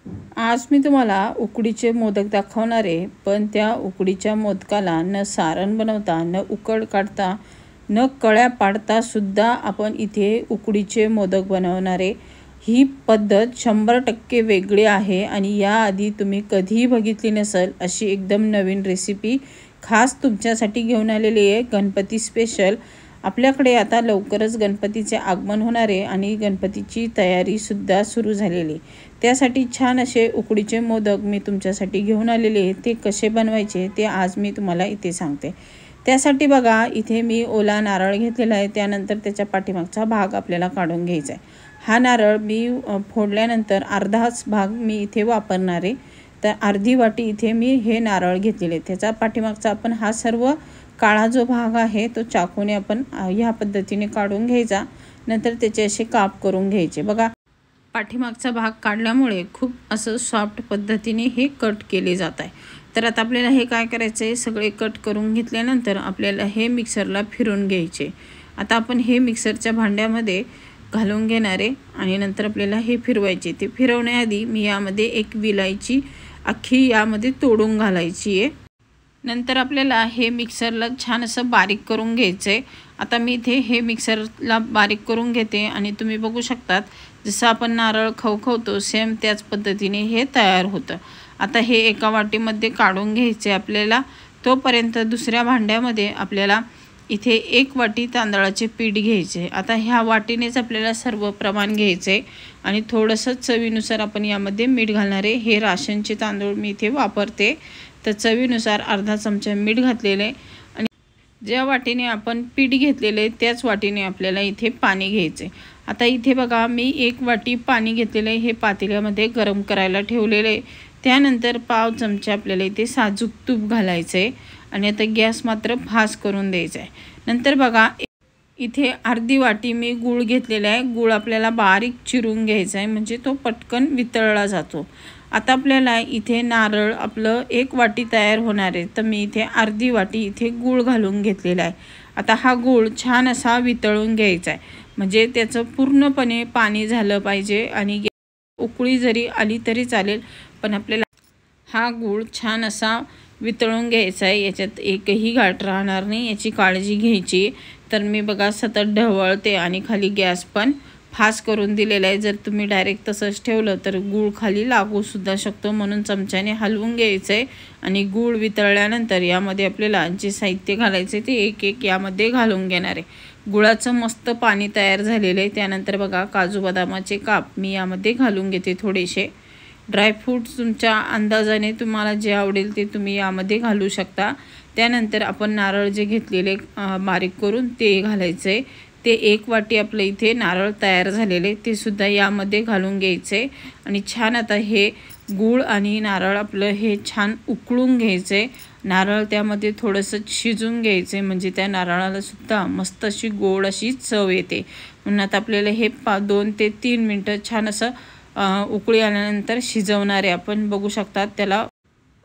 आज मी तुम्हाला उकडीचे मोदक दाखवणार आहे, पण त्या उकडीच्या मोदकाला न सारण बनवता, न उकड काढता, न कळ्या पाडता सुद्धा आपण इथे उकडीचे मोदक बनवणार आहे। ही पद्धत 100% वेगळी आहे आणि याआधी तुम्ही कधीही बघितली नसेल अशी एकदम नवीन रेसिपी खास तुमच्यासाठी घेऊन आलेली आहे, गणपती स्पेशल। आपल्याकडे आता लवकरच गणपतीचे आगमन होणार आहे आणि गणपतीची तयारीसुद्धा सुरू झालेली। त्यासाठी छान असे उकडीचे मोदक मी तुमच्यासाठी घेऊन आलेले आहे। ते कसे बनवायचे ते आज मी तुम्हाला इथे सांगते। त्यासाठी बघा इथे मी ओला नारळ घेतलेला आहे, त्यानंतर त्याच्या पाठीमागचा भाग आपल्याला काढून घ्यायचा आहे। हा नारळ मी फोडल्यानंतर अर्धाच भाग मी इथे वापरणार आहे, तर अर्धी वाटी इथे मी हे नारळ घेतलेले। त्याचा पाठीमागचा आपण हा सर्व काळा जो भाग आहे तो चाकूने आपण ह्या पद्धतीने काढून घ्यायचा। नंतर त्याचे असे काप करून घ्यायचे। बघा पाठीमागचा भाग काढल्यामुळे खूप असं सॉफ्ट पद्धतीने हे कट केले जात आहे। तर आता आपल्याला हे काय करायचं आहे, सगळे कट करून घेतल्यानंतर आपल्याला हे मिक्सरला फिरवून घ्यायचे। आता आपण हे मिक्सरच्या भांड्यामध्ये घालून घेणार आहे आणि नंतर आपल्याला हे फिरवायचे। ते फिरवण्याआधी मी यामध्ये एक विलायची अख्खी यामध्ये तोडून घालायची आहे। नंतर आपल्याला हे मिक्सरला छान असं बारीक करून घ्यायचं आहे। आता मी इथे हे मिक्सरला बारीक करून घेते आणि तुम्ही बघू शकतात जसं आपण नारळ खवखवतो सेम त्याच पद्धतीने हे तयार होतं। आता हे एका वाटीमध्ये काढून घ्यायचे आपल्याला। तोपर्यंत दुसऱ्या भांड्यामध्ये आपल्याला इथे 1 वाटी तांदळाचे पीठ घ्यायचे। आता ह्या वाटीनेच आपल्याला सर्व प्रमाण घ्यायचे आणि थोडंसं चवीनुसार आपण यामध्ये मीठ घालणार आहे। हे राशनचे तांदूळ मी इथे वापरते, तर चवीनुसार अर्धा चमचा मीठ घातलेले आणि ज्या वाटीने आपण पीठ घेतलेले त्याच वाटीने आपल्याला इथे पाणी घ्यायचे। आता इथे बघा मी 1 वाटी पाणी घेतलेले, हे पातेल्यामध्ये गरम करायला ठेवलेले। त्यानंतर पाव चमचा आपल्याला इथे साजूक तूप घालायचे आणि आता गॅस मात्र फास्ट करून द्यायचा आहे। नंतर बघा इथे अर्धी वाटी मी गूळ घेतलेला आहे। गूळ आपल्याला बारीक चिरून घ्यायचा आहे म्हणजे तो पटकन वितळला जातो। आता आपल्याला इथे नारळ आपलं 1 वाटी तयार होणार आहे, तर मी इथे अर्धी वाटी इथे गूळ घालून घेतलेला आहे। आता हा गूळ छान असा वितळून घ्यायचा आहे, म्हणजे त्याचं पूर्णपणे पाणी झालं पाहिजे आणि उकळी जरी आली तरी चालेल, पण आपल्याला हा गूळ छान असा वितळून घ्यायचा आहे। याच्यात एकही गाठ राहणार नाही याची काळजी घ्यायची। तर मी बघा सतत ढवळते आणि खाली गॅस पण फास्ट करून दिलेला आहे। जर तुम्ही डायरेक्ट तसंच ठेवलं तर गूळ खाली लागूसुद्धा शकतो, म्हणून चमच्याने हलवून घ्यायचं आहे। आणि गूळ वितळल्यानंतर यामध्ये आपल्याला जे साहित्य घालायचे ते एक एक यामध्ये घालून घेणार आहे। गुळाचं मस्त पाणी तयार झालेलं आहे। त्यानंतर बघा काजू बदामाचे काप मी यामध्ये घालून घेते। थोडेसे ड्रायफ्रूट्स तुमच्या अंदाजाने तुम्हाला जे आवडेल ते तुम्ही यामध्ये घालू शकता। त्यानंतर आपण नारळ जे घेतलेले बारीक करून ते घालायचं आहे। ते 1 वाटी आपलं इथे नारळ तयार झालेले ते सुद्धा यामध्ये घालून घ्यायचे आणि छान आता हे गूळ आणि नारळ आपलं हे छान उकळून घ्यायचे। नारळ त्यामध्ये थोडंसं शिजून घ्यायचे म्हणजे त्या नारळाला सुद्धा मस्त अशी गोड अशी चव येते। म्हणून आता आपल्याला हे 2 ते 3 मिनटं छान असं उकळी आल्यानंतर शिजवणार आहे। आपण बघू शकतात त्याला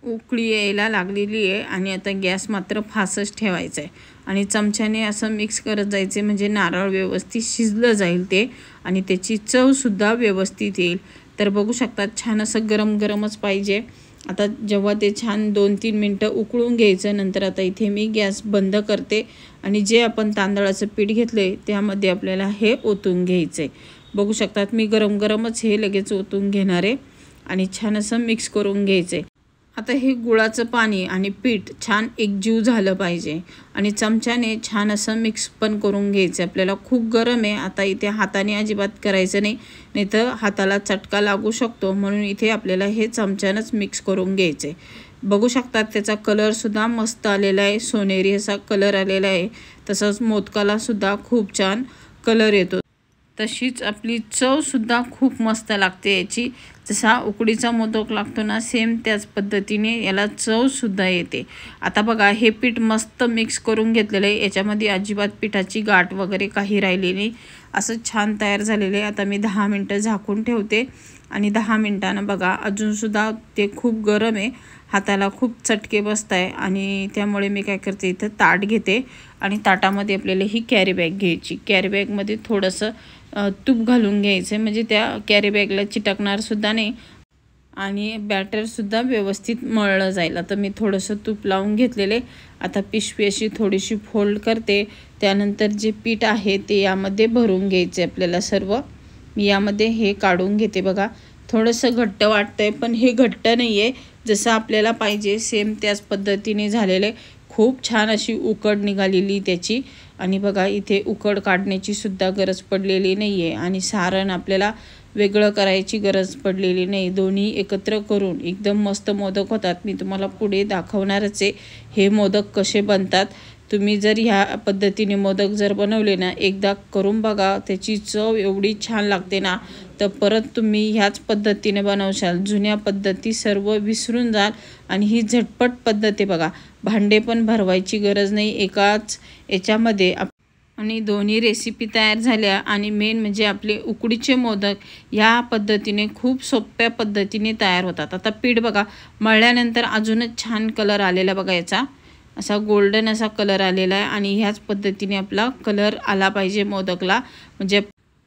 उकळी यायला लागलेली आहे आणि आता गॅस मात्र फास्टच ठेवायचा आहे आणि चमच्याने असं मिक्स करत जायचे म्हणजे नारळ व्यवस्थित शिजलं जाईल ते आणि त्याची चवसुद्धा व्यवस्थित येईल। तर बघू शकतात छान असं गरम गरमच पाहिजे। आता जेव्हा ते छान 2-3 मिनटं उकळून घ्यायचं, नंतर आता इथे मी गॅस बंद करते आणि जे आपण तांदळाचं पीठ घेतले त्यामध्ये आपल्याला हे ओतून घ्यायचं आहे। बघू शकतात मी गरम गरमच हे लगेच ओतून घेणार आहे आणि छान असं मिक्स करून घ्यायचं आहे। आता हे गुळाचं पाणी आणि पीठ छान एकजीव झालं पाहिजे आणि चमच्याने छान असं मिक्स पण करून घ्यायचं। आपल्याला खूप गरम आहे, आता इथे हाताने अजिबात करायचं नाही, नाहीतर हाताला चटका लागू शकतो, म्हणून इथे आपल्याला हे चमच्यानंच मिक्स करून घ्यायचं आहे। बघू शकतात त्याचा कलरसुद्धा मस्त आलेला आहे, सोनेरी असा कलर आलेला आहे। तसंच मोदकालासुद्धा खूप छान कलर येतो, तशीच आपली चवसुद्धा खूप मस्त लागते याची। जसा उकडीचा मोदक लागतो ना सेम त्याच पद्धतीने याला चवसुद्धा येते। आता बघा हे पीठ मस्त मिक्स करून घेतलेलं आहे, याच्यामध्ये अजिबात पिठाची गाठ वगैरे काही राहिली नाही, असं छान तयार झालेलं आहे। आता मी 10 मिनटं झाकून ठेवते आणि 10 मिनटानं बघा अजूनसुद्धा ते खूप गरम आहे, हाताला खूप चटके बसत आहे आणि त्यामुळे मी काय करते इथं ताट घेते आणि ताटामध्ये आपल्याला ही कॅरी बॅग घ्यायची। कॅरी बॅगमध्ये थोडंसं तूप घालून घ्यायचं म्हणजे त्या कॅरी बॅगला चिटकणार सुद्धा नाही आणि बॅटरसुद्धा व्यवस्थित मळलं जाईल. आता मी थोडंसं तूप लावून घेतलेले. आता पिशवी अशी थोडीशी फोल्ड करते. त्यानंतर जे पीठ आहे ते यामध्ये भरून घ्यायचे आपल्याला सर्व. मी यामध्ये हे काढून घेते. बघा थोडंसं घट्ट वाटतंय, पण हे घट्ट नाही आहे, जसं आपल्याला पाहिजे सेम त्याच पद्धतीने झालेले. खूप छान अशी उकड निघालेली त्याची. आणि बघा इथे उकड काढण्याची सुद्धा गरज पडलेली नाही आहे आणि सारण आपल्याला वेगळं करायची गरज पडलेली नाही. दोन्ही एकत्र करून एकदम मस्त मोदक होतात. मी तुम्हाला पुढे दाखवणारच आहे हे मोदक कसे बनतात. तुम्ही जर ह्या पद्धतीने मोदक जर बनवले ना, एकदा करून बघा, त्याची चव एवढी छान लागते ना, तर परत तुम्ही ह्याच पद्धतीने बनवशाल. जुन्या पद्धती सर्व विसरून जाल. आणि ही झटपट पद्धत आहे बघा. भांडे पण भरवायची गरज नाही एकाच याच्यामध्ये. आणि दोन्ही रेसिपी तयार झाल्या. आणि मेन म्हणजे आपले उकडीचे मोदक या पद्धतीने खूप सोप्या पद्धतीने तयार होतात. आता पीठ बघा मळल्यानंतर अजूनच छान कलर आलेला बघा, याचा असा गोल्डन असा कलर आलेला आहे. आणि ह्याच पद्धतीने आपला कलर आला पाहिजे मोदकला,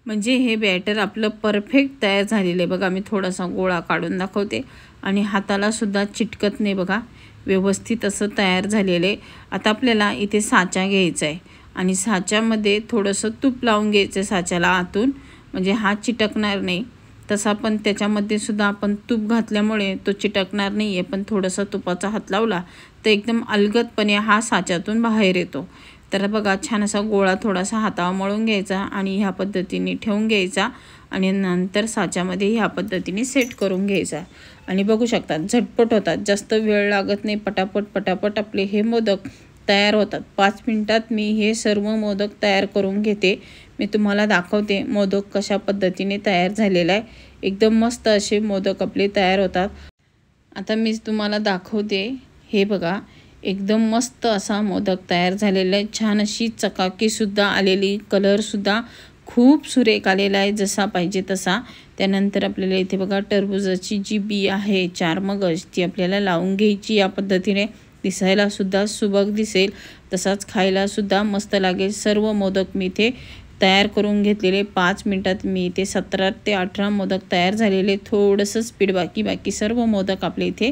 म्हणजे हे बॅटर आपलं परफेक्ट तयार झालेलं आहे. बघा मी थोडासा गोळा काढून दाखवते. आणि हाताला सुद्धा चिटकत नाही बघा, व्यवस्थित असं तयार झालेलं आहे. आता आपल्याला इथे साचा घ्यायचा आहे आणि साच्यामध्ये थोडंसं तूप लावून घ्यायचं साच्याला आतून, म्हणजे हा चिटकणार नाही. तसा पण त्याच्यामध्ये सुद्धा आपण तूप घातल्यामुळे तो चिटकणार नाही आहे. पण थोडासा तुपाचा हात लावला तर एकदम अलगदपणे हा साच्यातून बाहेर येतो. तर बघा छान असा गोळा थोडासा हातावर मळून घ्यायचा आणि ह्या पद्धतीने ठेवून घ्यायचा. आणि नंतर साच्यामध्ये ह्या पद्धतीने सेट करून घ्यायचा. आणि बघू शकतात झटपट होतात, जास्त वेळ लागत नाही. पटापट आपले हे मोदक तयार होतात. 5 मिनिटात मी हे सर्व मोदक तयार करून घेते. मी तुम्हाला दाखवते मोदक कशा पद्धतीने तयार झालेला आहे. एकदम मस्त असे मोदक आपले तयार होतात. आता मी तुम्हाला दाखवते. हे बघा एकदम मस्त असा मोदक तयार झालेला आहे. छान अशी चकाकीसुद्धा आलेली, कलरसुद्धा खूप सुरेख आलेला आहे, जसा पाहिजे तसा. त्यानंतर आपल्याला इथे बघा टरबूजाची जी बी आहे 4 मगज, ती आपल्याला लावून घ्यायची. या पद्धतीने दिसायला सुद्धा सुबक दिसेल, तसाच खायला सुद्धा मस्त लागेल. सर्व मोदक मी इथे तयार करून घेतलेले. 5 मिनिटात मी इथे 17 ते 18 मोदक तयार झालेले. थोडंसं स्पीड बाकी सर्व मोदक आपले इथे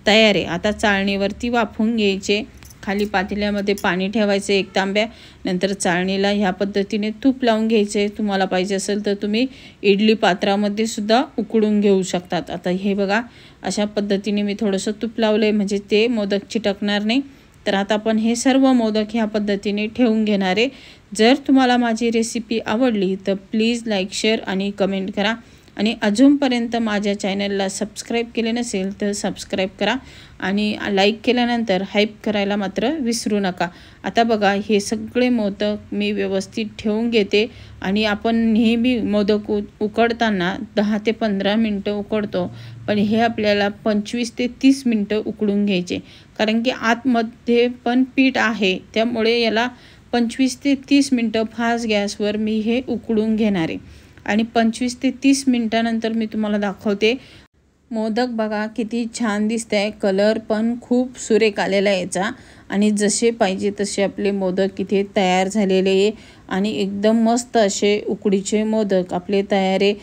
तयार आहे. आता चाळणीवरती वाफवून घ्यायचे. खाली पातेल्यामध्ये पाणी ठेवायचं 1 तांब्या. नंतर चाळणीला ह्या पद्धतीने तूप लावून घ्यायचे. तुम्हाला पाहिजे असेल तर तुम्ही इडली पात्रामध्ये सुद्धा उकडून घेऊ शकतात. आता हे बघा अशा पद्धतीने मी थोडंसं तूप लावलं म्हणजे ते मोदक चिटकणार नाही. तर आता आपण हे सर्व मोदक ह्या पद्धतीने ठेवून घेणार आहे. जर तुम्हाला माझी रेसिपी आवडली तर प्लीज लाईक, शेअर आणि कमेंट करा. आणि अजूनपर्यंत माझ्या चॅनलला सबस्क्राईब केले नसेल तर सबस्क्राईब करा. आणि लाईक केल्यानंतर हाईप करायला मात्र विसरू नका. आता बघा हे सगळे मोदक मी व्यवस्थित ठेवून घेते. आणि आपण नेहमी मोदक उकडताना 10 ते 15 मिनटं उकडतो, पण हे आपल्याला 25 ते 30 मिनटं उकडून घ्यायचे. कारण की आतमध्ये पण पीठ आहे, त्यामुळे याला 25 ते 30 मिनटं फास्ट गॅसवर मी हे उकडून घेणार आहे. आणि 25 ते 30 मिनटानंतर मी तुम्हाला दाखवते. मोदक बघा किती छान दिसत आहे, कलर पण खूप सुरेख आलेला आहे याचा. आणि जसे पाहिजे तसे आपले मोदक इथे तयार झालेले आहे. आणि एकदम मस्त असे उकडीचे मोदक आपले तयार आहे.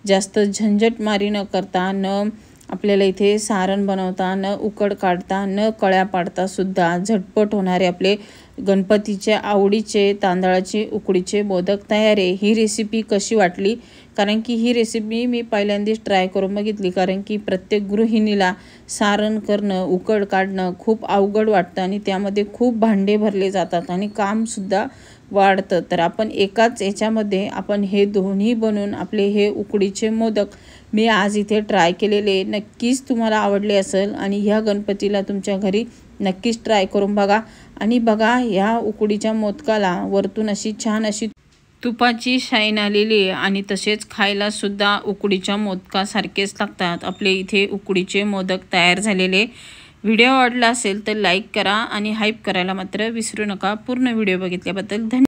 जास्त झंझटमारी न करता, न आपल्याला इथे सारण बनवता, न उकड काढता, न कळ्या पाडता सुद्धा झटपट होणारे आपले गणपतीच्या आवडीचे तांदळाचे उकडीचे मोदक तयार आहे. ही रेसिपी कशी वाटली? कारण की ही रेसिपी मी पहिल्यांदाच ट्राय करून बघितली. कारण की प्रत्येक गृहिणीला सारण करणं, उकड काढणं खूप अवघड वाटतं आणि त्यामध्ये खूप भांडे भरले जातात आणि कामसुद्धा वाढतं. तर आपण एकाच याच्यामध्ये आपण हे दोन्ही बनवून आपले हे उकडीचे मोदक मी आज इथे ट्राय केलेले. नक्कीच तुम्हाला आवडले असेल आणि ह्या गणपतीला तुमच्या घरी नक्कीच ट्राय करून बघा. आणि बघा ह्या उकडीच्या मोदकाला वरतून अशी छान अशी तुपाची शाईन आलेली आहे. आणि तसेच खायला सुद्धा उकडीच्या मोदकासारखेच लागतात. आपले इथे उकडीचे मोदक तयार झालेले. व्हिडिओ आवडला असेल तर लाईक करा आणि हाईप करायला मात्र विसरू नका. पूर्ण व्हिडिओ बघितल्याबद्दल धन्यवाद.